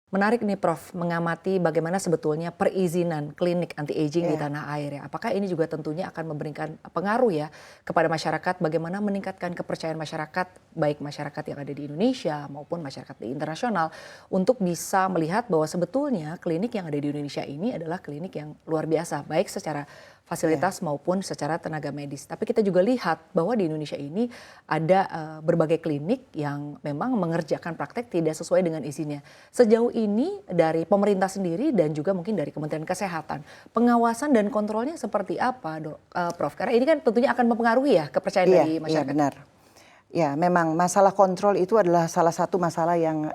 Menarik nih Prof, mengamati bagaimana sebetulnya perizinan klinik anti-aging di tanah air ya. Apakah ini juga tentunya akan memberikan pengaruh ya kepada masyarakat bagaimana meningkatkan kepercayaan masyarakat, baik masyarakat yang ada di Indonesia maupun masyarakat di internasional untuk bisa melihat bahwa sebetulnya klinik yang ada di Indonesia ini adalah klinik yang luar biasa, baik secara fasilitas maupun secara tenaga medis. Tapi kita juga lihat bahwa di Indonesia ini ada berbagai klinik yang memang mengerjakan praktek tidak sesuai dengan izinnya. Sejauh ini dari pemerintah sendiri dan juga mungkin dari Kementerian Kesehatan, pengawasan dan kontrolnya seperti apa, Prof? Karena ini kan tentunya akan mempengaruhi ya kepercayaan dari masyarakat. Iya benar. Ya, memang masalah kontrol itu adalah salah satu masalah yang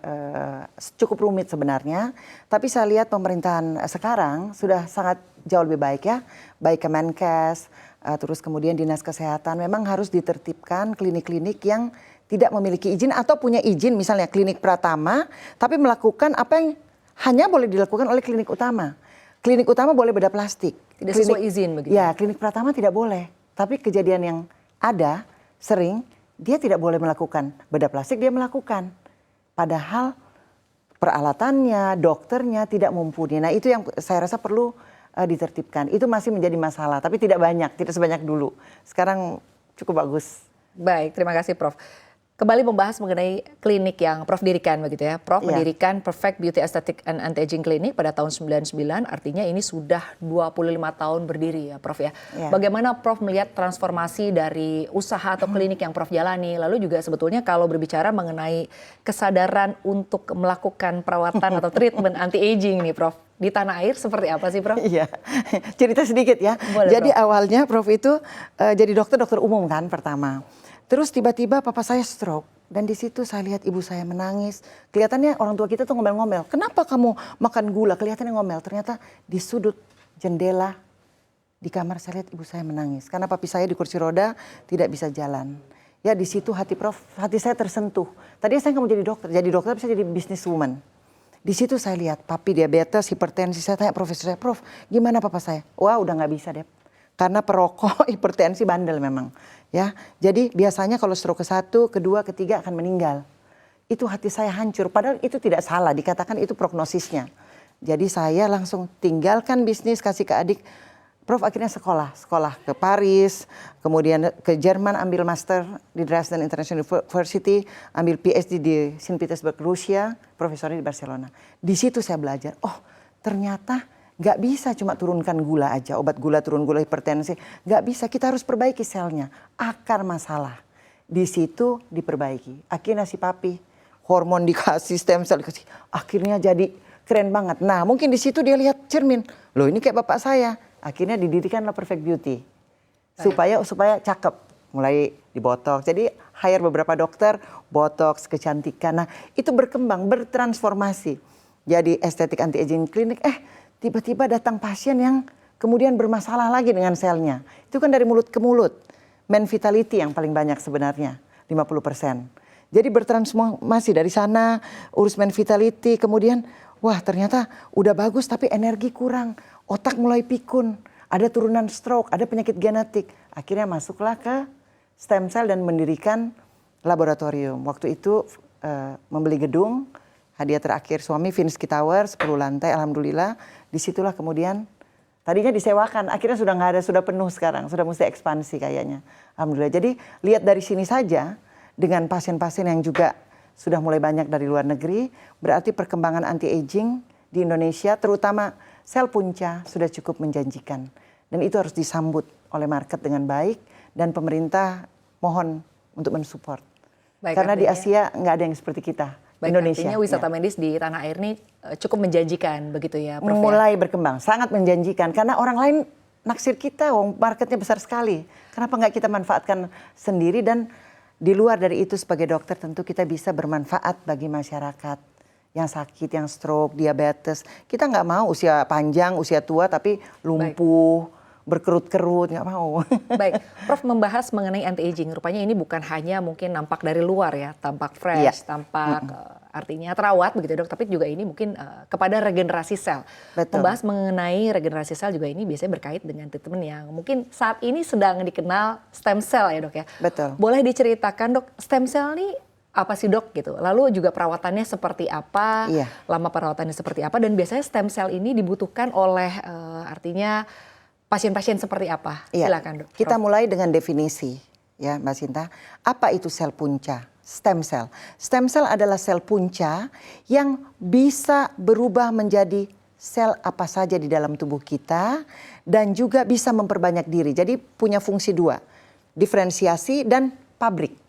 cukup rumit sebenarnya. Tapi saya lihat pemerintahan sekarang sudah sangat jauh lebih baik ya. Baik Kemenkes, terus kemudian Dinas Kesehatan memang harus ditertibkan klinik-klinik yang tidak memiliki izin atau punya izin, misalnya klinik Pratama, tapi melakukan apa yang hanya boleh dilakukan oleh klinik utama. Klinik utama boleh bedah plastik. Tidak sesuai izin begitu? Ya, klinik Pratama tidak boleh. Tapi kejadian yang ada sering, dia tidak boleh melakukan bedah plastik, dia melakukan. Padahal peralatannya, dokternya tidak mumpuni. Nah itu yang saya rasa perlu ditertibkan. Itu masih menjadi masalah, tapi tidak banyak, tidak sebanyak dulu. Sekarang cukup bagus. Baik, terima kasih Prof. Kembali membahas mengenai klinik yang Prof dirikan begitu ya. Prof mendirikan Perfect Beauty Aesthetic and Anti-Aging Clinic pada tahun 99, artinya ini sudah 25 tahun berdiri ya Prof ya. Bagaimana Prof melihat transformasi dari usaha atau klinik yang Prof jalani, lalu juga sebetulnya kalau berbicara mengenai kesadaran untuk melakukan perawatan atau treatment anti-aging nih Prof, di tanah air seperti apa sih Prof? Iya, cerita sedikit ya. Boleh, jadi Prof. awalnya Prof itu jadi dokter umum kan pertama. Terus tiba-tiba papa saya stroke dan di situ saya lihat ibu saya menangis. Kelihatannya orang tua kita tuh ngomel-ngomel. Kenapa kamu makan gula? Kelihatannya ngomel. Ternyata di sudut jendela di kamar saya lihat ibu saya menangis. Karena papi saya di kursi roda tidak bisa jalan. Ya di situ hati saya tersentuh. Tadi saya nggak mau jadi dokter. Jadi dokter bisa jadi businesswoman. Di situ saya lihat papi diabetes, hipertensi. Saya tanya profesor saya, Prof gimana papa saya? Wah udah nggak bisa deh. Karena perokok, hipertensi bandel memang. Ya, jadi biasanya kalau stroke ke-1, kedua, ketiga akan meninggal. Itu hati saya hancur. Padahal itu tidak salah, dikatakan itu prognosisnya. Jadi saya langsung tinggalkan bisnis, kasih ke adik. Prof akhirnya sekolah ke Paris, kemudian ke Jerman ambil master di Dresden International University, ambil PhD di Saint Petersburg, Rusia, profesornya di Barcelona. Di situ saya belajar, oh ternyata gak bisa cuma turunkan gula aja, obat gula, turun gula, hipertensi. Gak bisa, kita harus perbaiki selnya. Akar masalah. Di situ diperbaiki. Akhirnya si papi, hormon dikasih, stem cell dikasih. Akhirnya jadi keren banget. Nah mungkin di situ dia lihat cermin. Loh ini kayak bapak saya. Akhirnya didirikanlah Perfect Beauty. Supaya cakep. Mulai dibotox. Jadi hire beberapa dokter, botox, kecantikan. Nah itu berkembang, bertransformasi. Jadi estetik anti-aging klinik, tiba-tiba datang pasien yang kemudian bermasalah lagi dengan selnya. Itu kan dari mulut ke mulut. Man vitality yang paling banyak sebenarnya, 50%. Jadi bertransformasi dari sana, urus man vitality, kemudian wah ternyata udah bagus tapi energi kurang. Otak mulai pikun, ada turunan stroke, ada penyakit genetik. Akhirnya masuklah ke stem cell dan mendirikan laboratorium. Waktu itu membeli gedung, hadiah terakhir suami Vinsky Tower 10 lantai, alhamdulillah. Disitulah kemudian tadinya disewakan, akhirnya sudah nggak ada, sudah penuh sekarang, sudah mesti ekspansi kayaknya. Alhamdulillah. Jadi lihat dari sini saja dengan pasien-pasien yang juga sudah mulai banyak dari luar negeri, berarti perkembangan anti-aging di Indonesia, terutama sel punca sudah cukup menjanjikan. Dan itu harus disambut oleh market dengan baik dan pemerintah mohon untuk mensupport. Karena di Asia nggak ada yang seperti kita. Baik, Indonesia. Artinya wisata medis di tanah air ini cukup menjanjikan begitu ya Prof? Mulai berkembang, sangat menjanjikan. Karena orang lain naksir kita, marketnya besar sekali. Kenapa nggak kita manfaatkan sendiri dan di luar dari itu sebagai dokter tentu kita bisa bermanfaat bagi masyarakat. Yang sakit, yang stroke, diabetes. Kita nggak mau usia panjang, usia tua tapi lumpuh. Baik. Berkerut-kerut, nggak mau. Baik, Prof membahas mengenai anti-aging. Rupanya ini bukan hanya mungkin nampak dari luar ya, tampak fresh, tampak artinya terawat begitu dok, tapi juga ini mungkin kepada regenerasi sel. Betul. Membahas mengenai regenerasi sel juga ini biasanya berkait dengan treatment yang mungkin saat ini sedang dikenal stem cell ya dok ya. Betul. Boleh diceritakan dok, stem cell ini apa sih dok gitu. Lalu juga perawatannya seperti apa, Iya. lama perawatannya seperti apa, dan biasanya stem cell ini dibutuhkan oleh artinya pasien-pasien seperti apa? Iya. Silakan dok. Kita Prof. mulai dengan definisi ya Mbak Sinta. Apa itu sel punca? Stem cell. Stem cell adalah sel punca yang bisa berubah menjadi sel apa saja di dalam tubuh kita dan juga bisa memperbanyak diri. Jadi punya fungsi dua, diferensiasi dan pabrik.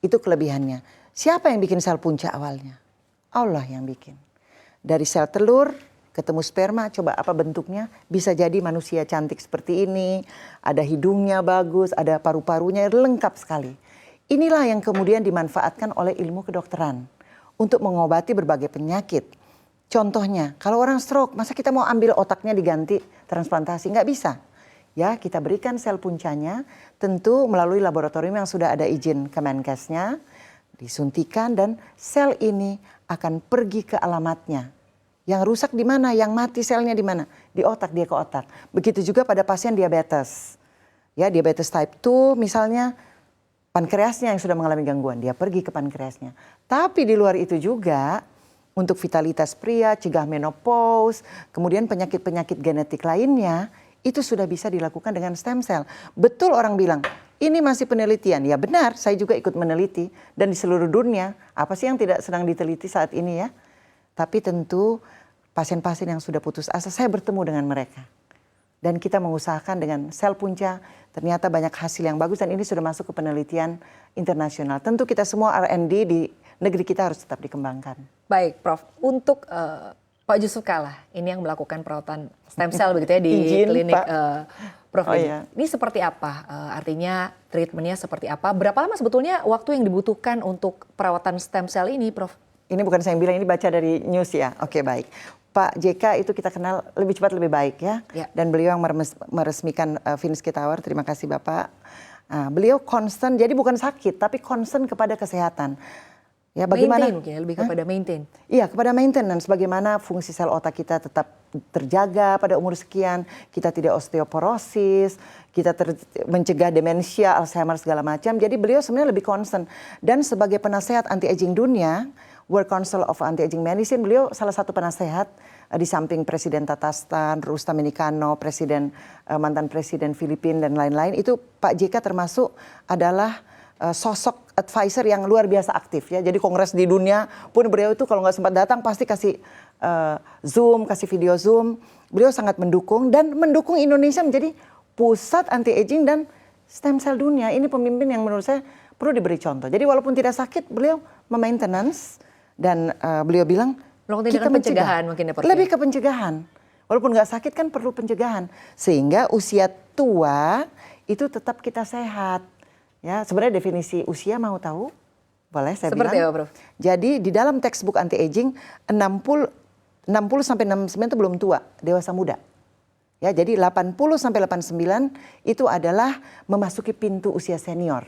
Itu kelebihannya. Siapa yang bikin sel punca awalnya? Allah yang bikin. Dari sel telur ketemu sperma, coba apa bentuknya? Bisa jadi manusia cantik seperti ini, ada hidungnya bagus, ada paru-parunya lengkap sekali. Inilah yang kemudian dimanfaatkan oleh ilmu kedokteran untuk mengobati berbagai penyakit. Contohnya, kalau orang stroke, masa kita mau ambil otaknya diganti transplantasi? Nggak bisa. Ya, kita berikan sel puncanya, tentu melalui laboratorium yang sudah ada izin Kemenkesnya, disuntikan dan sel ini akan pergi ke alamatnya. Yang rusak di mana, yang mati selnya di mana? Di otak, dia ke otak. Begitu juga pada pasien diabetes. Ya, diabetes type 2 misalnya, pankreasnya yang sudah mengalami gangguan, dia pergi ke pankreasnya. Tapi di luar itu juga, untuk vitalitas pria, cegah menopause, kemudian penyakit-penyakit genetik lainnya, itu sudah bisa dilakukan dengan stem cell. Betul orang bilang, ini masih penelitian. Ya benar, saya juga ikut meneliti. Dan di seluruh dunia, apa sih yang tidak sedang diteliti saat ini ya? Tapi tentu pasien-pasien yang sudah putus asa, saya bertemu dengan mereka. Dan kita mengusahakan dengan sel punca, ternyata banyak hasil yang bagus dan ini sudah masuk ke penelitian internasional. Tentu kita semua R&D di negeri kita harus tetap dikembangkan. Baik Prof, untuk Pak Yusuf Kalla, ini yang melakukan perawatan stem cell begitu ya di Izin, klinik Pak. Prof. Oh, ini. iya. Ini seperti apa? Artinya treatmentnya seperti apa? Berapa lama sebetulnya waktu yang dibutuhkan untuk perawatan stem cell ini, Prof? Ini bukan saya yang bilang, ini baca dari news ya. Oke, baik. Pak JK itu kita kenal lebih cepat lebih baik ya. Ya. Dan beliau yang meresmikan Vinsky Tower. Terima kasih Bapak. Beliau concern, jadi bukan sakit tapi concern kepada kesehatan. Ya, bagaimana? Maintain mungkin ya, lebih kepada maintain. Iya, kepada maintenance, bagaimana fungsi sel otak kita tetap terjaga pada umur sekian, kita tidak osteoporosis, kita mencegah demensia, Alzheimer segala macam. Jadi beliau sebenarnya lebih concern. Dan sebagai penasehat anti-aging dunia, World Council of Anti-Aging Medicine, beliau salah satu penasehat di samping Presiden Tatarstan, Rustam Menikano, mantan Presiden Filipina dan lain-lain. Itu Pak JK termasuk adalah sosok advisor yang luar biasa aktif ya. Jadi kongres di dunia pun beliau itu kalau nggak sempat datang pasti kasih Zoom, kasih video Zoom. Beliau sangat mendukung dan mendukung Indonesia menjadi pusat anti-aging dan stem cell dunia. Ini pemimpin yang menurut saya perlu diberi contoh. Jadi walaupun tidak sakit, beliau memaintenance dan beliau bilang Melakukan tindakan pencegahan mungkin ya, Prof. Lebih ke pencegahan. Walaupun nggak sakit kan perlu pencegahan. Sehingga usia tua itu tetap kita sehat. Ya, sebenarnya definisi usia mau tahu? Boleh saya Seperti bilang? apa, Prof? Jadi di dalam textbook anti-aging 60 sampai 69 itu belum tua, dewasa muda. Ya, jadi 80 sampai 89 itu adalah memasuki pintu usia senior.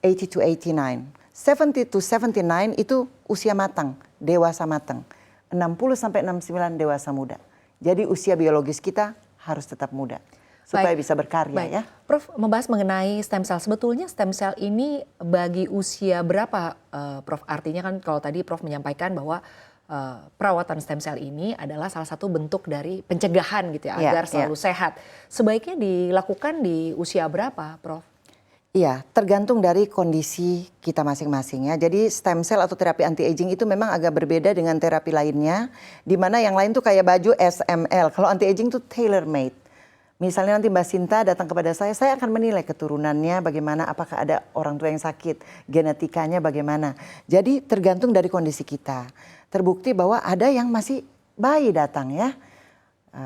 80 to 89. 70 to 79 itu usia matang, dewasa matang. 60 sampai 69 dewasa muda. Jadi usia biologis kita harus tetap muda. Supaya bisa berkarya ya. Prof, membahas mengenai stem cell. Sebetulnya stem cell ini bagi usia berapa, Prof? Artinya kan kalau tadi Prof menyampaikan bahwa perawatan stem cell ini adalah salah satu bentuk dari pencegahan gitu ya, agar selalu sehat. Sebaiknya dilakukan di usia berapa, Prof? Iya, tergantung dari kondisi kita masing-masing ya. Jadi stem cell atau terapi anti-aging itu memang agak berbeda dengan terapi lainnya. Di mana yang lain tuh kayak baju SML. Kalau anti-aging tuh tailor-made. Misalnya nanti Mbak Sinta datang kepada saya akan menilai keturunannya bagaimana, apakah ada orang tua yang sakit, genetikanya bagaimana. Jadi tergantung dari kondisi kita. Terbukti bahwa ada yang masih bayi datang ya.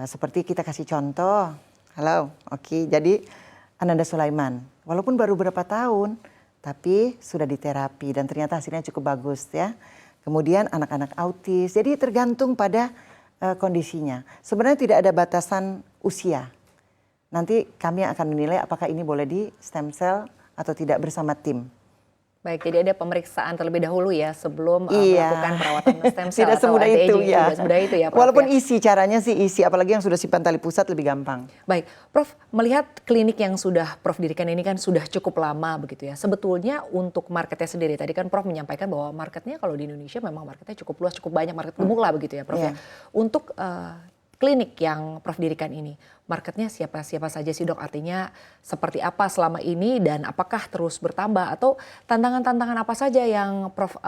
Seperti kita kasih contoh, halo, oke. Jadi Ananda Sulaiman, walaupun baru berapa tahun, tapi sudah diterapi dan ternyata hasilnya cukup bagus ya. Kemudian anak-anak autis, jadi tergantung pada kondisinya. Sebenarnya tidak ada batasan usia. Nanti kami akan menilai apakah ini boleh di stem cell atau tidak bersama tim. Baik, jadi ada pemeriksaan terlebih dahulu ya sebelum Iya. melakukan perawatan stem cell Tidak atau semudah itu anti-aging. ya. Tidak semudah itu ya, Prof. Walaupun ya. isi, caranya sih isi, apalagi yang sudah simpan tali pusat lebih gampang. Baik, Prof, melihat klinik yang sudah Prof dirikan ini kan sudah cukup lama begitu ya. Sebetulnya untuk marketnya sendiri, tadi kan Prof menyampaikan bahwa marketnya kalau di Indonesia memang marketnya cukup luas, cukup banyak, market gemuk lah begitu ya, Prof ya. Iya. Untuk klinik yang Prof dirikan ini, marketnya siapa saja sih, Dok? Artinya seperti apa selama ini dan apakah terus bertambah atau tantangan-tantangan apa saja yang Prof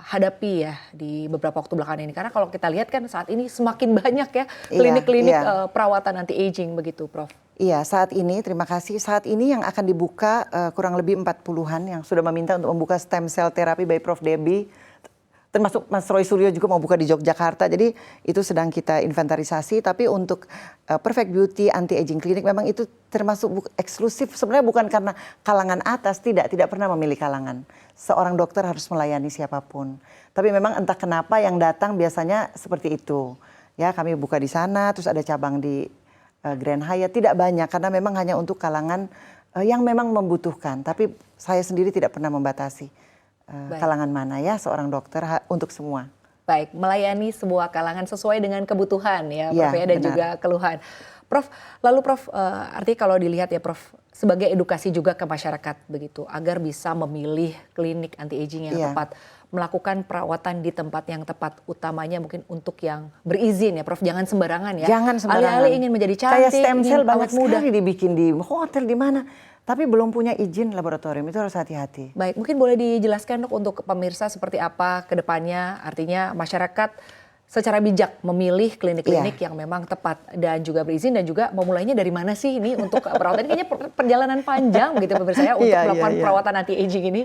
hadapi ya di beberapa waktu belakangan ini? Karena kalau kita lihat kan saat ini semakin banyak ya klinik-klinik iya. perawatan anti-aging begitu, Prof. Iya, saat ini terima kasih. Saat ini yang akan dibuka kurang lebih 40-an yang sudah meminta untuk membuka stem cell therapy by Prof Debbie. Termasuk Mas Roy Suryo juga mau buka di Yogyakarta. Jadi itu sedang kita inventarisasi. Tapi untuk Perfect Beauty Anti-Aging Clinic memang itu termasuk eksklusif. Sebenarnya bukan karena kalangan atas, tidak pernah memilih kalangan. Seorang dokter harus melayani siapapun. Tapi memang entah kenapa yang datang biasanya seperti itu. Ya, kami buka di sana, terus ada cabang di Grand Hyatt. Tidak banyak karena memang hanya untuk kalangan yang memang membutuhkan. Tapi saya sendiri tidak pernah membatasi. Kalangan mana ya seorang dokter untuk semua. Baik, melayani sebuah kalangan sesuai dengan kebutuhan ya, Prof ya, dan benar. juga keluhan. Prof, lalu Prof, artinya kalau dilihat ya Prof, sebagai edukasi juga ke masyarakat begitu, agar bisa memilih klinik anti-aging yang tepat, melakukan perawatan di tempat yang tepat, utamanya mungkin untuk yang berizin ya Prof, jangan sembarangan ya. Jangan sembarangan. Alih-alih ingin menjadi cantik, kayak stem cell banyak muda. sekali dibikin di hotel di mana. Tapi belum punya izin laboratorium, itu harus hati-hati. Baik, mungkin boleh dijelaskan Dok untuk pemirsa seperti apa ke depannya, artinya masyarakat secara bijak memilih klinik-klinik yang memang tepat dan juga berizin dan juga memulainya dari mana sih ini untuk perawatan. Ini kayaknya perjalanan panjang gitu pemirsa ya untuk melakukan perawatan anti-aging ini.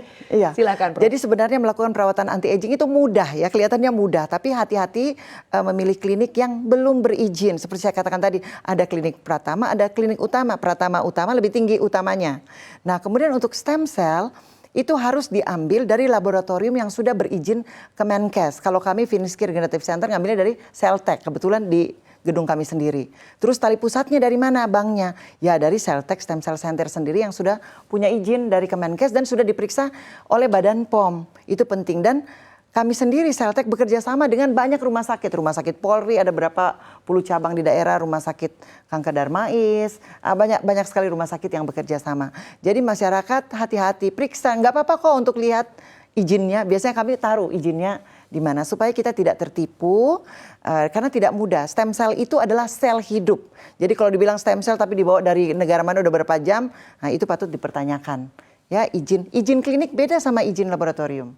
Silakan, Prof. Jadi sebenarnya melakukan perawatan anti-aging itu mudah ya, kelihatannya mudah. Tapi hati-hati memilih klinik yang belum berizin. Seperti saya katakan tadi, ada klinik Pratama, ada klinik Utama. Pratama Utama lebih tinggi utamanya. Nah kemudian untuk stem cell, itu harus diambil dari laboratorium yang sudah berizin Kemenkes. Kalau kami Finskir Regenerative Center ngambilnya dari Celltech, kebetulan di gedung kami sendiri. Terus tali pusatnya dari mana banknya? Ya dari Celltech Stem Cell Center sendiri yang sudah punya izin dari Kemenkes dan sudah diperiksa oleh Badan POM. Itu penting dan kami sendiri Celltech bekerja sama dengan banyak rumah sakit Polri, ada berapa puluh cabang di daerah, rumah sakit Kanker Darmais, banyak sekali rumah sakit yang bekerja sama. Jadi masyarakat hati-hati, periksa, nggak apa-apa kok untuk lihat izinnya. Biasanya kami taruh izinnya di mana supaya kita tidak tertipu karena tidak mudah. Stem cell itu adalah sel hidup. Jadi kalau dibilang stem cell tapi dibawa dari negara mana udah berapa jam, nah itu patut dipertanyakan. Ya izin klinik beda sama izin laboratorium.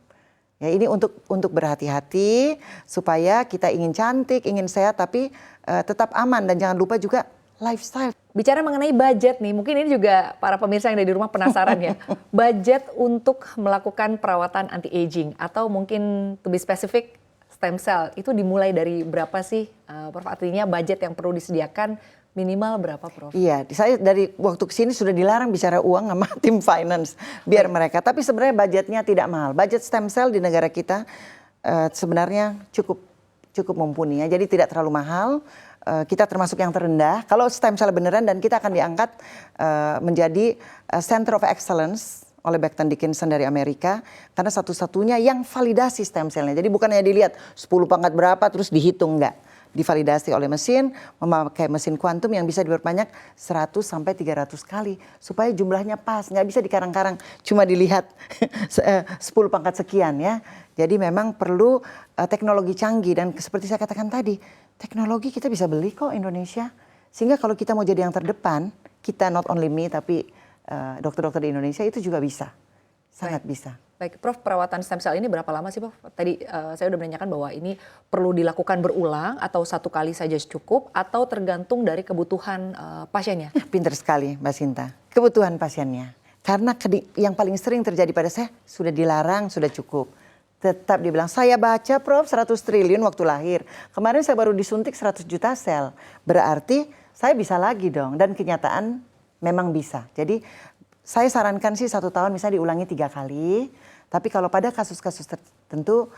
Ya ini untuk berhati-hati supaya kita ingin cantik, ingin sehat tapi tetap aman dan jangan lupa juga lifestyle. Bicara mengenai budget nih, mungkin ini juga para pemirsa yang ada di rumah penasaran ya. Budget untuk melakukan perawatan anti-aging atau mungkin to be specific stem cell itu dimulai dari berapa sih, Prof? Artinya budget yang perlu disediakan minimal berapa, Prof? Iya, saya dari waktu kesini sudah dilarang bicara uang sama tim finance biar mereka. Tapi sebenarnya budgetnya tidak mahal. Budget stem cell di negara kita sebenarnya cukup mumpuni ya. Jadi tidak terlalu mahal. Kita termasuk yang terendah. Kalau stem cell beneran dan kita akan diangkat menjadi Center of Excellence oleh Becton Dickinson dari Amerika karena satu-satunya yang validasi stem cellnya. Jadi bukan hanya dilihat 10 pangkat berapa terus dihitung, enggak. Divalidasi oleh mesin, memakai mesin kuantum yang bisa diperbanyak 100 sampai 300 kali supaya jumlahnya pas, nggak bisa dikarang-karang, cuma dilihat 10 pangkat sekian ya. Jadi memang perlu teknologi canggih dan seperti saya katakan tadi, teknologi kita bisa beli kok Indonesia. Sehingga kalau kita mau jadi yang terdepan, kita not only me tapi dokter-dokter di Indonesia itu juga bisa, sangat bisa. Baik, Prof, perawatan stem cell ini berapa lama sih, Prof? Tadi saya udah menanyakan bahwa ini perlu dilakukan berulang atau satu kali saja cukup atau tergantung dari kebutuhan pasiennya? Pinter sekali Mbak Sinta, kebutuhan pasiennya. Karena yang paling sering terjadi pada saya sudah dilarang, sudah cukup. Tetap dibilang, saya baca Prof 100 triliun waktu lahir. Kemarin saya baru disuntik 100 juta sel. Berarti saya bisa lagi dong dan kenyataan memang bisa. Jadi saya sarankan sih 1 tahun misalnya diulangi 3 kali. Tapi kalau pada kasus-kasus tertentu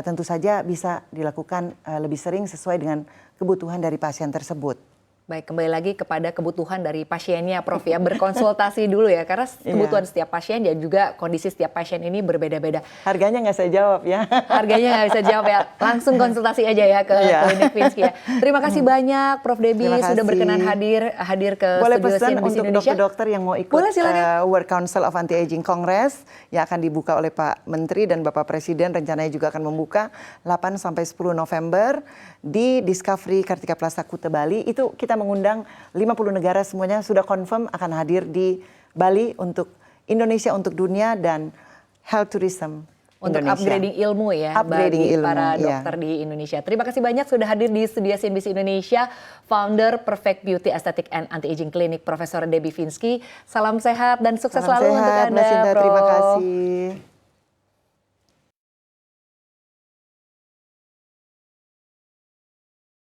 tentu saja bisa dilakukan lebih sering sesuai dengan kebutuhan dari pasien tersebut. Baik, kembali lagi kepada kebutuhan dari pasiennya, Prof ya, berkonsultasi dulu ya, karena kebutuhan setiap pasien dan juga kondisi setiap pasien ini berbeda-beda. Harganya nggak saya jawab ya. Harganya nggak bisa jawab ya, langsung konsultasi aja ya ke klinik Finsky ya. Terima kasih banyak, Prof Debbie sudah berkenan hadir ke Boleh studio pesan CNBC untuk Indonesia. dokter-dokter yang mau ikut Boleh, silakan. World Council of Anti-Aging Congress yang akan dibuka oleh Pak Menteri dan Bapak Presiden, rencananya juga akan membuka 8 sampai 10 November di Discovery Kartika Plaza Kuta Bali. Itu kita mengundang 50 negara, semuanya sudah confirm akan hadir di Bali untuk Indonesia, untuk dunia, dan health tourism Untuk Indonesia. upgrading ilmu ya bagi para dokter di Indonesia. Terima kasih banyak sudah hadir di studio CNBC Indonesia, founder Perfect Beauty Aesthetic and Anti-Aging Clinic, Profesor Debbie Finsky. Salam sehat dan sukses selalu untuk Anda, Mbak Sinta, terima Prof. kasih.